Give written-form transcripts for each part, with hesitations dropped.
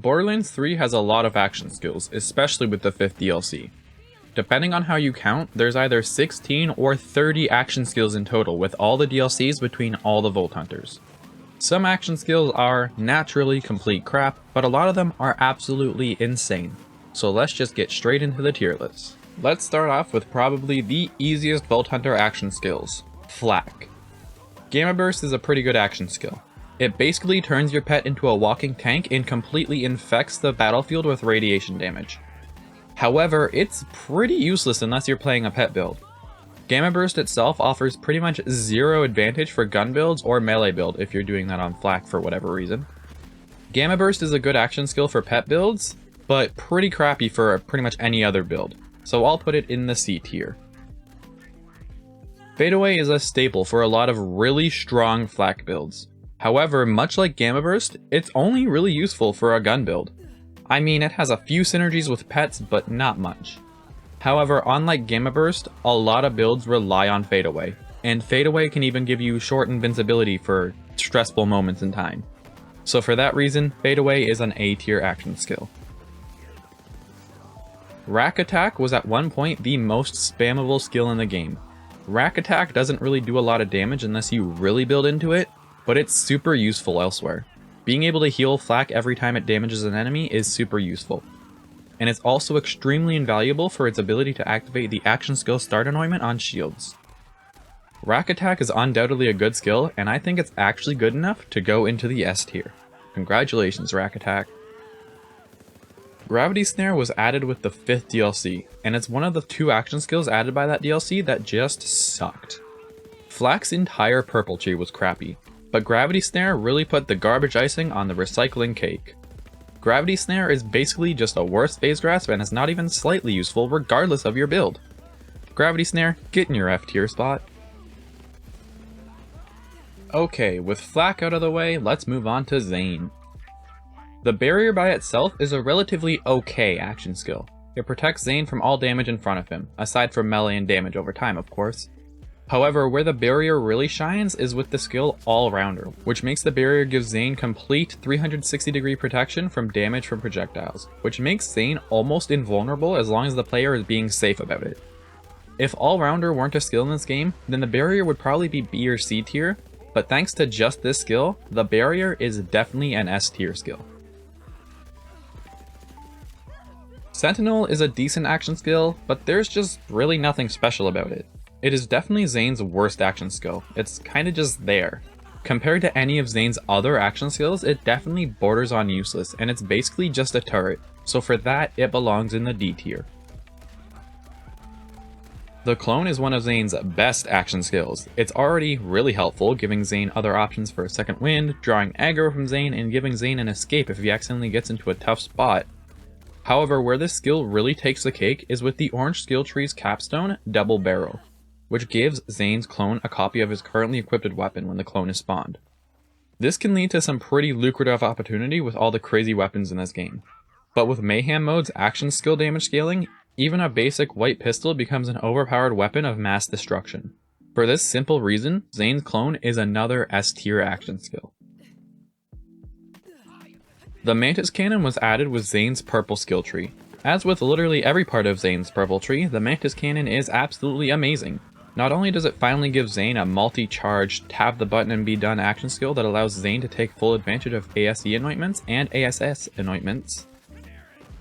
Borderlands 3 has a lot of action skills, especially with the 5th DLC. Depending on how you count, there's either 16 or 30 action skills in total with all the DLCs between all the Vault Hunters. Some action skills are naturally complete crap, but a lot of them are absolutely insane. So let's just get straight into the tier list. Let's start off with probably the easiest Vault Hunter action skills, Flak. Gamma Burst is a pretty good action skill. It basically turns your pet into a walking tank and completely infects the battlefield with radiation damage. However, it's pretty useless unless you're playing a pet build. Gamma Burst itself offers pretty much zero advantage for gun builds or melee build if you're doing that on Flak for whatever reason. Gamma Burst is a good action skill for pet builds, but pretty crappy for pretty much any other build, so I'll put it in the C tier. Fadeaway is a staple for a lot of really strong Flak builds. However, much like Gamma Burst, it's only really useful for a gun build. I mean, it has a few synergies with pets, but not much. However, unlike Gamma Burst, a lot of builds rely on Fadeaway, and Fadeaway can even give you short invincibility for stressful moments in time. So for that reason, Fadeaway is an A tier action skill. Rack Attack was at one point the most spammable skill in the game. Rack Attack doesn't really do a lot of damage unless you really build into it, but it's super useful elsewhere. Being able to heal Flak every time it damages an enemy is super useful. And it's also extremely invaluable for its ability to activate the action skill Start Anointment on shields. Rack Attack is undoubtedly a good skill, and I think it's actually good enough to go into the S tier. Congratulations, Rack Attack. Gravity Snare was added with the 5th DLC, and it's one of the 2 action skills added by that DLC that just sucked. Flak's entire purple tree was crappy, but Gravity Snare really put the garbage icing on the recycling cake. Gravity Snare is basically just a worse phase grasp and is not even slightly useful regardless of your build. Gravity Snare, get in your F tier spot. Okay, with Flak out of the way, let's move on to Zayn. The barrier by itself is a relatively okay action skill. It protects Zayn from all damage in front of him, aside from melee and damage over time of course. However, where the barrier really shines is with the skill All-Rounder, which makes the barrier give Zayn complete 360 degree protection from damage from projectiles, which makes Zayn almost invulnerable as long as the player is being safe about it. If All-Rounder weren't a skill in this game, then the barrier would probably be B or C tier, but thanks to just this skill, the barrier is definitely an S tier skill. Sentinel is a decent action skill, but there's just really nothing special about it. It is definitely Zayn's worst action skill, it's kinda just there. Compared to any of Zayn's other action skills, it definitely borders on useless, and it's basically just a turret, so for that, it belongs in the D tier. The clone is one of Zayn's best action skills. It's already really helpful, giving Zayn other options for a second wind, drawing aggro from Zayn, and giving Zayn an escape if he accidentally gets into a tough spot. However, where this skill really takes the cake is with the orange skill tree's capstone, Double Barrel, which gives Zayn's clone a copy of his currently equipped weapon when the clone is spawned. This can lead to some pretty lucrative opportunity with all the crazy weapons in this game. But with Mayhem mode's action skill damage scaling, even a basic white pistol becomes an overpowered weapon of mass destruction. For this simple reason, Zayn's clone is another S tier action skill. The Mantis Cannon was added with Zayn's purple skill tree. As with literally every part of Zayn's purple tree, the Mantis Cannon is absolutely amazing. Not only does it finally give Zayn a multi-charge, tap the button and be done action skill that allows Zayn to take full advantage of ASE anointments and ASS anointments,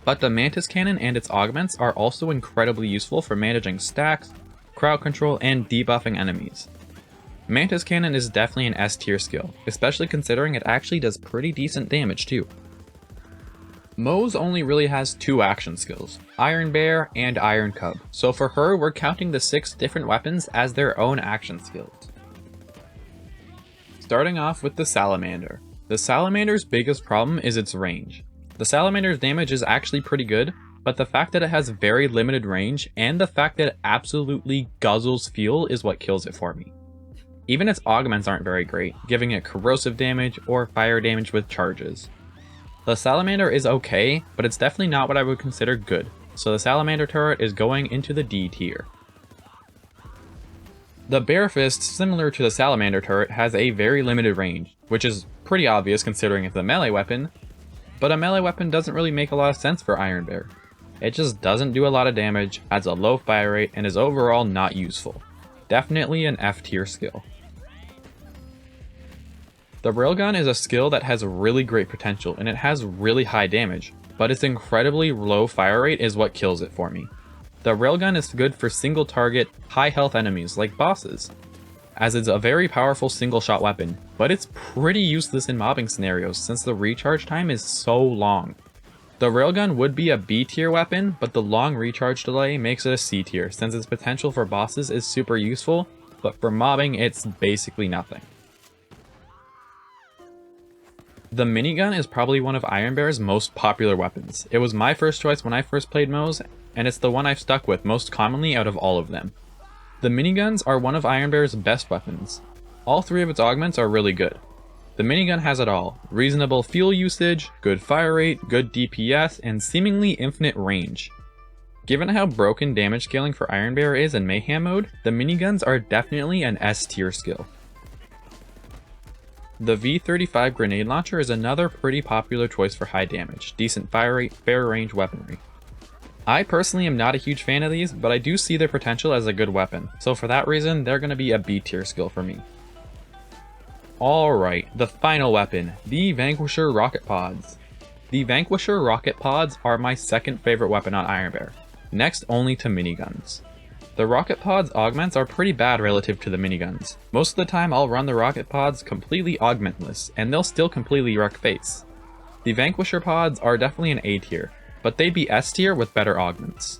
but the Mantis Cannon and its augments are also incredibly useful for managing stacks, crowd control, and debuffing enemies. Mantis Cannon is definitely an S tier skill, especially considering it actually does pretty decent damage too. Moze only really has 2 action skills, Iron Bear and Iron Cub, so for her we're counting the 6 different weapons as their own action skills. Starting off with the Salamander. The Salamander's biggest problem is its range. The Salamander's damage is actually pretty good, but the fact that it has very limited range and the fact that it absolutely guzzles fuel is what kills it for me. Even its augments aren't very great, giving it corrosive damage or fire damage with charges. The Salamander is okay, but it's definitely not what I would consider good, so the Salamander turret is going into the D tier. The Bear Fist, similar to the Salamander turret, has a very limited range, which is pretty obvious considering it's a melee weapon, but a melee weapon doesn't really make a lot of sense for Iron Bear. It just doesn't do a lot of damage, has a low fire rate, and is overall not useful. Definitely an F tier skill. The Railgun is a skill that has really great potential and it has really high damage, but its incredibly low fire rate is what kills it for me. The Railgun is good for single target, high health enemies like bosses, as it's a very powerful single shot weapon, but it's pretty useless in mobbing scenarios since the recharge time is so long. The Railgun would be a B tier weapon, but the long recharge delay makes it a C tier since its potential for bosses is super useful, but for mobbing it's basically nothing. The Minigun is probably one of Iron Bear's most popular weapons. It was my first choice when I first played MOs, and it's the one I've stuck with most commonly out of all of them. The miniguns are one of Iron Bear's best weapons. All three of its augments are really good. The minigun has it all: reasonable fuel usage, good fire rate, good DPS, and seemingly infinite range. Given how broken damage scaling for Iron Bear is in Mayhem mode, the miniguns are definitely an S tier skill. The V35 Grenade Launcher is another pretty popular choice for high damage, decent fire rate, fair range weaponry. I personally am not a huge fan of these, but I do see their potential as a good weapon, so for that reason they're going to be a B tier skill for me. Alright, the final weapon, the Vanquisher Rocket Pods. The Vanquisher Rocket Pods are my second favorite weapon on Iron Bear, next only to miniguns. The Rocket Pods augments are pretty bad relative to the miniguns. Most of the time I'll run the Rocket Pods completely augmentless, and they'll still completely wreck face. The Vanquisher Pods are definitely an A tier, but they'd be S tier with better augments.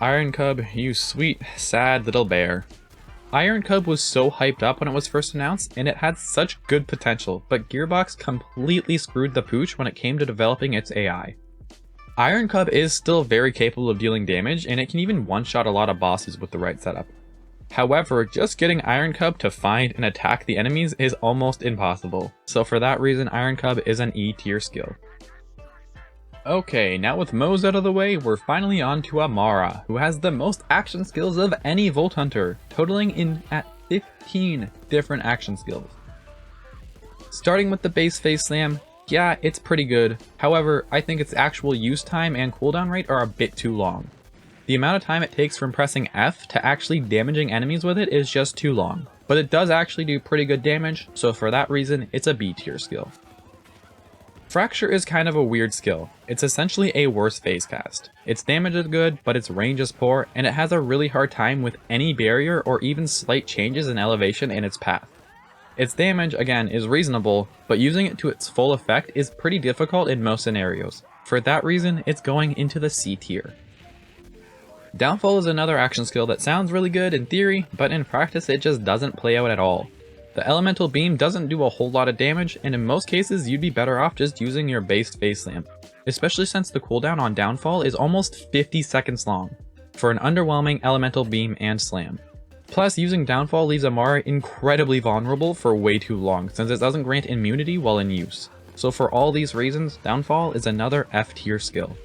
Iron Cub, you sweet, sad little bear. Iron Cub was so hyped up when it was first announced, and it had such good potential, but Gearbox completely screwed the pooch when it came to developing its AI. Iron Cub is still very capable of dealing damage, and it can even one-shot a lot of bosses with the right setup. However, just getting Iron Cub to find and attack the enemies is almost impossible, so for that reason Iron Cub is an E tier skill. Okay, now with Mo's out of the way, we're finally on to Amara, who has the most action skills of any Volt Hunter, totaling in at 15 different action skills. Starting with the base face slam, yeah, it's pretty good. However, I think its actual use time and cooldown rate are a bit too long. The amount of time it takes from pressing F to actually damaging enemies with it is just too long, but it does actually do pretty good damage, so for that reason, it's a B tier skill. Fracture is kind of a weird skill. It's essentially a worse phase cast. Its damage is good, but its range is poor, and it has a really hard time with any barrier or even slight changes in elevation in its path. Its damage, again, is reasonable, but using it to its full effect is pretty difficult in most scenarios. For that reason, it's going into the C tier. Downfall is another action skill that sounds really good in theory, but in practice it just doesn't play out at all. The elemental beam doesn't do a whole lot of damage, and in most cases you'd be better off just using your base face slam, especially since the cooldown on Downfall is almost 50 seconds long, for an underwhelming elemental beam and slam. Plus, using Downfall leaves Amara incredibly vulnerable for way too long, since it doesn't grant immunity while in use. So for all these reasons, Downfall is another F tier skill.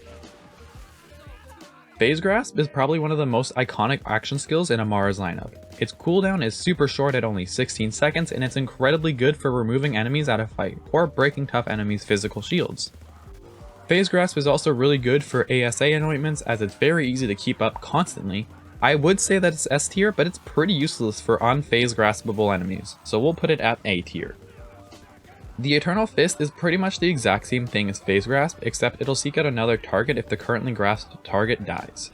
Phase Grasp is probably one of the most iconic action skills in Amara's lineup. Its cooldown is super short at only 16 seconds, and it's incredibly good for removing enemies out of fight, or breaking tough enemies' physical shields. Phase Grasp is also really good for ASA anointments, as it's very easy to keep up constantly. I would say that it's S tier, but it's pretty useless for unphase graspable enemies, so we'll put it at A tier. The Eternal Fist is pretty much the exact same thing as Phase Grasp, except it'll seek out another target if the currently grasped target dies.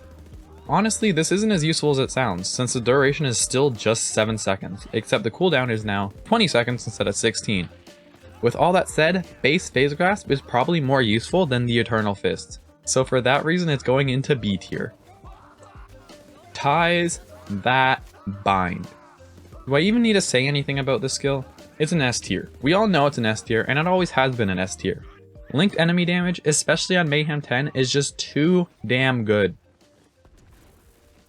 Honestly, this isn't as useful as it sounds, since the duration is still just 7 seconds, except the cooldown is now 20 seconds instead of 16. With all that said, base Phase Grasp is probably more useful than the Eternal Fist, so for that reason it's going into B tier. Ties that bind. Do I even need to say anything about this skill? It's an S tier. We all know it's an S tier, and it always has been an S tier. Linked enemy damage, especially on Mayhem 10, is just too damn good.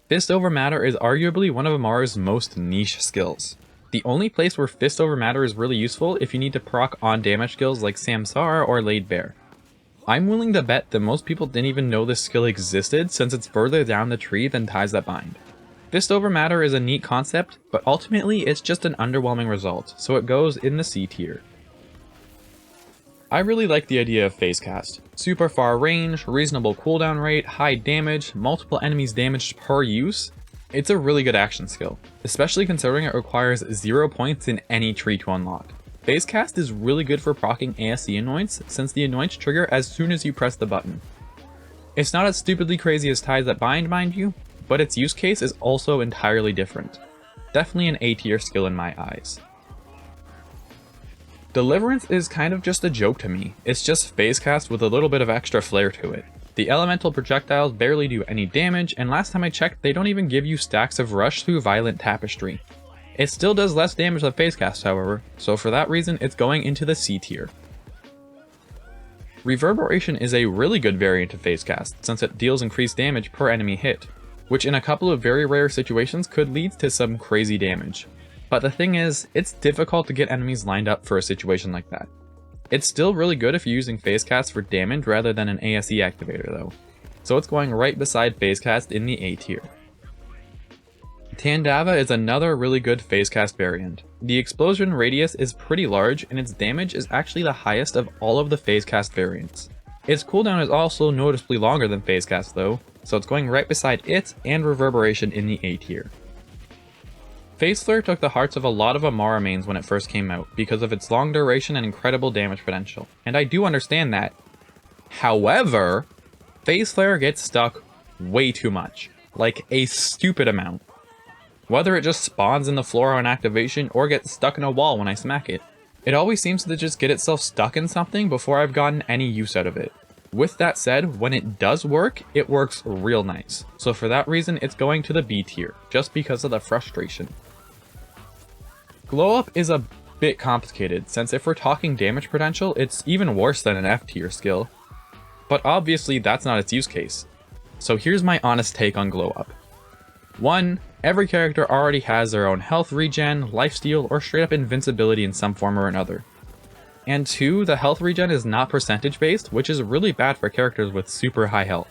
Fist over Matter is arguably one of Amara's most niche skills. The only place where Fist over Matter is really useful if you need to proc on damage skills like Samsara or Laid Bear. I'm willing to bet that most people didn't even know this skill existed since it's further down the tree than Ties That Bind. Fist over Matter is a neat concept, but ultimately it's just an underwhelming result, so it goes in the C tier. I really like the idea of phase cast. Super far range, reasonable cooldown rate, high damage, multiple enemies damaged per use. It's a really good action skill, especially considering it requires 0 points in any tree to unlock. Phase cast is really good for proccing ASC annoyance, since the annoyance trigger as soon as you press the button. It's not as stupidly crazy as ties that bind, mind you, but its use case is also entirely different. Definitely an A tier skill in my eyes. Deliverance is kind of just a joke to me. It's just phase cast with a little bit of extra flair to it. The elemental projectiles barely do any damage, and last time I checked, they don't even give you stacks of rush through violent tapestry. It still does less damage than phase cast, however, so for that reason it's going into the C tier. Reverberation is a really good variant of phase cast, since it deals increased damage per enemy hit, which in a couple of very rare situations could lead to some crazy damage. But the thing is, it's difficult to get enemies lined up for a situation like that. It's still really good if you're using phase cast for damage rather than an ASE activator though, so it's going right beside phase cast in the A tier. Tandava is another really good phase cast variant. The explosion radius is pretty large and its damage is actually the highest of all of the phase cast variants. Its cooldown is also noticeably longer than phase cast though, so it's going right beside it and reverberation in the A tier. Phase Flare took the hearts of a lot of Amara mains when it first came out because of its long duration and incredible damage potential, and I do understand that. However, Phase Flare gets stuck way too much, like a stupid amount. Whether it just spawns in the floor on activation or gets stuck in a wall when I smack it, it always seems to just get itself stuck in something before I've gotten any use out of it. With that said, when it does work, it works real nice, so for that reason it's going to the B tier, just because of the frustration. Glow Up is a bit complicated, since if we're talking damage potential, it's even worse than an F tier skill. But obviously that's not its use case. So here's my honest take on Glow Up. 1. Every character already has their own health regen, lifesteal, or straight up invincibility in some form or another. And 2. The health regen is not percentage based, which is really bad for characters with super high health.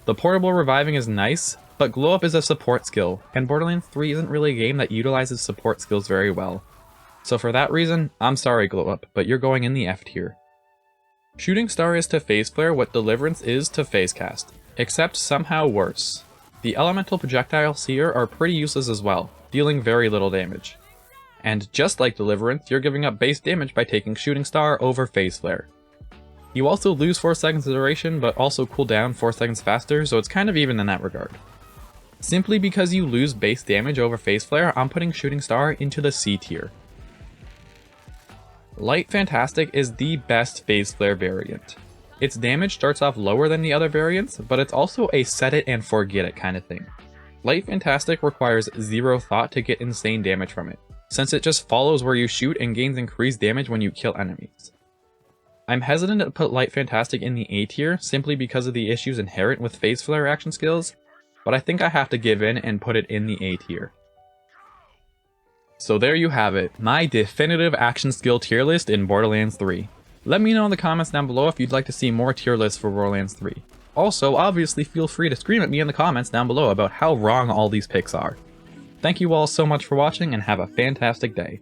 The portable reviving is nice, but Glow Up is a support skill, and Borderlands 3 isn't really a game that utilizes support skills very well. So for that reason, I'm sorry Glow Up, but you're going in the F tier. Shooting Star is to Phase Flare what Deliverance is to Phase Cast, except somehow worse. The elemental projectiles here are pretty useless as well, dealing very little damage. And just like Deliverance, you're giving up base damage by taking Shooting Star over Phase Flare. You also lose 4 seconds of duration, but also cool down 4 seconds faster, so it's kind of even in that regard. Simply because you lose base damage over Phase Flare, I'm putting Shooting Star into the C tier. Light Fantastic is the best Phase Flare variant. Its damage starts off lower than the other variants, but it's also a set it and forget it kind of thing. Light Fantastic requires 0 thought to get insane damage from it, since it just follows where you shoot and gains increased damage when you kill enemies. I'm hesitant to put Light Fantastic in the A tier simply because of the issues inherent with Phase Flare action skills, but I think I have to give in and put it in the A tier. So there you have it, my definitive action skill tier list in Borderlands 3. Let me know in the comments down below if you'd like to see more tier lists for Borderlands 3. Also, obviously feel free to scream at me in the comments down below about how wrong all these picks are. Thank you all so much for watching and have a fantastic day.